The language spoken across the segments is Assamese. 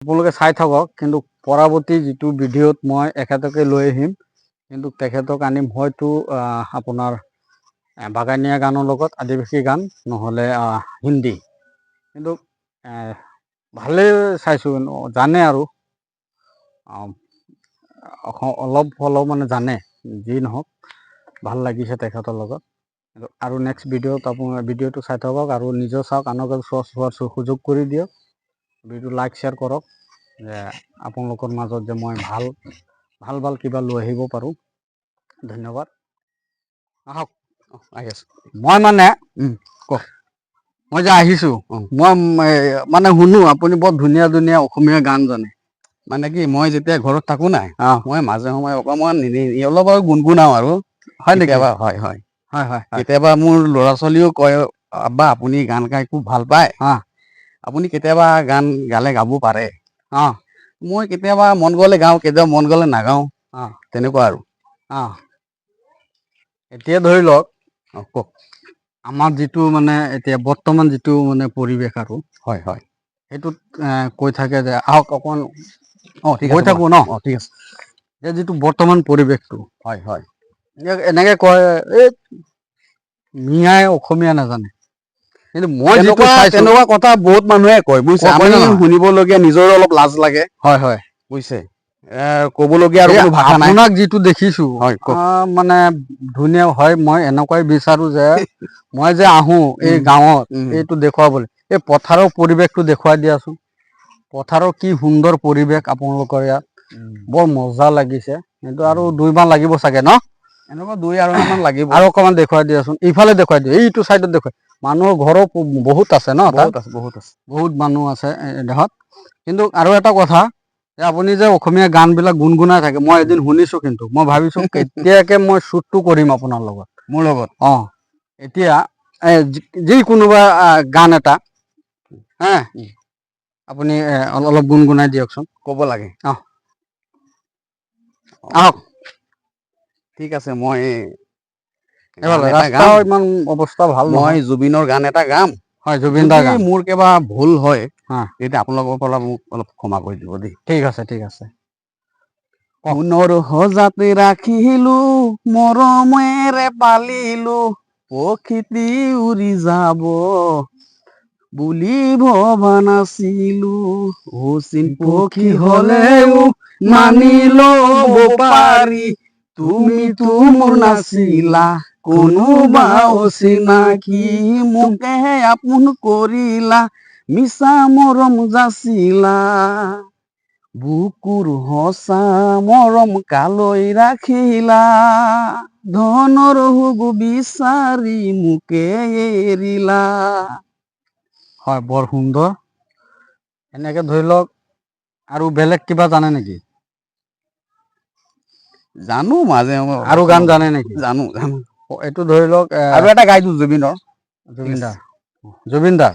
আপোনালোকে চাই থাকক, কিন্তু পৰৱৰ্তী যিটো ভিডিঅ'ত মই এখেতকে লৈ আহিম, কিন্তু তেখেতক আনিম হয়তো আপোনাৰ বাগানীয়া গানৰ লগত আদিবাসী গান, নহ'লে হিন্দী। কিন্তু ভালেই চাইছোঁ, জানে আৰু অলপ হ'লেও মানে জানে, যি নহওক ভাল লাগিছে তেখেতৰ লগত। আৰু নেক্সট ভিডিঅ'ত আপোনাৰ ভিডিঅ'টো চাই থাকক আৰু নিজেও চাওক, আনকো চোৱাৰ সুযোগ কৰি দিয়ক। ভিডিঅ'টো লাইক শ্বেয়াৰ কৰক, যে আপোনালোকৰ মাজত যে মই ভাল কিবা লৈ আহিব পাৰোঁ। ধন্যবাদ। আহক, আহি আছোঁ মই মানে কওক। মই যে আহিছোঁ, মই মানে শুনো আপুনি বৰ ধুনীয়া ধুনীয়া অসমীয়া গান জানে। মানে কি, মই যেতিয়া ঘৰত থাকো নাই, মই মাজে সময়ে অকণমান অলপ আৰু গুণগুণাও আৰু হয় নেকি? কেতিয়াবা। হয় কেতিয়াবা মোৰ ল'ৰা ছোৱালীও কয়, আব্বা আপুনি গান গাই খুব ভাল পায়, আপুনি কেতিয়াবা গান গালে গাব পাৰে। মই কেতিয়াবা মন গ'লে গাওঁ, কেতিয়াবা মন গ'লে নাগাওঁ, তেনেকুৱা আৰু। এতিয়া ধৰি লওক, কওক। আমাৰ যিটো মানে এতিয়া বৰ্তমান যিটো মানে পৰিৱেশ আৰু হয় সেইটোত কৈ থাকে যে আহক অকণ ঠিক গৈ আছে থাকোঁ ন। ঠিক আছে। যে যিটো বৰ্তমান পৰিৱেশটো হয় এনেকে কয়, এই মিয়াই অসমীয়া নাজানে। কিন্তু মই যিটো চাইছোঁ, তেনেকুৱা কথা বহুত মানুহে কয় বুজিছে, আমি কয় নে নহয়? শুনিবলগীয়া নিজৰো অলপ লাজ লাগে। হয় বুজিছে, ক'বলগীয়া আৰু কোনো ভাষা নাই। আপোনাক যিটো দেখিছোঁ হয় কওক। মানে ধুনীয়া হয়, মই এনেকুৱাই বিচাৰোঁ যে মই যে আহোঁ এই গাঁৱত এইটো দেখুৱাবলৈ, এই পথাৰৰ পৰিৱেশটো দেখুৱাই দিয়াচোন। পথাৰৰ কি সুন্দৰ পৰিৱেশ আপোনালোকৰ ইয়াত, বৰ মজা লাগিছে। কিন্তু আৰু 2 মাহ লাগিব চাগে ন? এনেকুৱা 2-2.5 মাহ মান লাগিব। আৰু অকণমান দেখুৱাই দিয়াচোন, ইফালে দেখুৱাই দিয়ক, এইটো চাইডত দেখুৱাই। মানুহৰ ঘৰো বহুত আছে ন তাত, বহুত মানুহ আছে দেহত। কিন্তু আৰু এটা কথা, যে আপুনি যে অসমীয়া গানবিলাক গুণগুণাই থাকে, মই এদিন শুনিছোঁ, কিন্তু মই ভাবিছোঁ কেতিয়াকে মই শ্বুটটো কৰিম আপোনাৰ লগত। মোৰ লগত এতিয়া যি কোনোবা গান এটা আপুনি অলপ গুণগুণাই দিয়কচোন। ক'ব লাগে। আহক। ঠিক আছে, মই গান এইফালে এটা গাম। ৰাস্তাও ইমান অৱস্থা ভাল মই নহয়। জুবিনৰ গান এটা গাম। হয়, জুবিন দাৰ যদি গান। মোৰ কিবা ভুল হয়, তেতিয়া আপোনালোকৰ পৰা মোক অলপ ক্ষমা কৰি দিব দেই। ঠিক আছে, ঠিক আছে। সোণৰ সজাত ৰাখিলো, মৰমেৰে পালিলো, প্ৰকৃতি উৰি যাব বুলি ভবা নাছিলো, অচিন পক্ষী হলেও মানি লব পাৰি, তুমিতো মোৰ নাছিলা কোনোবা অচিনাকি, মোকে আপোন কৰিলা, মিছা মৰম যাচিলা, বুকুৰ সঁচা মৰম কালৈ ৰাখিলা, ধনৰ সুখ বিচাৰি মোকে এৰিলা। হয়, বৰ সুন্দৰ। এনেকে ধৰি লওক, আৰু বেলেগ কিবা জানে নেকি? জানো, মাজে সময়ে আৰু অলপ গান চলপ জানে নেকি? জানো। এইটো ধৰি লওক, আৰু এটা গাই দিওঁ জুবিনৰ। ঠিক আছে। জুবিন দাৰ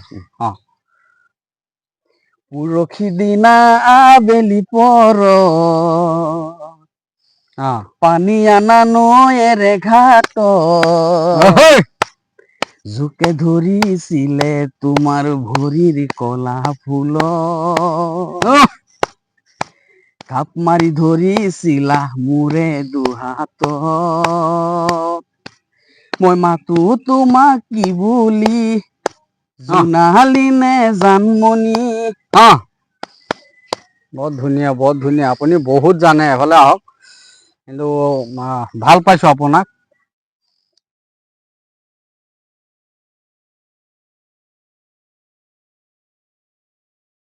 পৰহি দিনা আবেলি পৰত, পানী আনা নৈয়েৰে ঘাটত, জোকে ধৰিছিলে তোমাৰ ভৰিৰ কলা ফুলত, থাপ মাৰি ধৰিছিলা মোৰে দুহাতত, মই মাতো তোমাক কি বুলি, জোনালী নে জানমণি। বহুত ধুনীয়া, বহুত ধুনীয়া। আপুনি বহুত জানে, এফালে আহক। কিন্তু ভাল পাইছোঁ আপোনাক।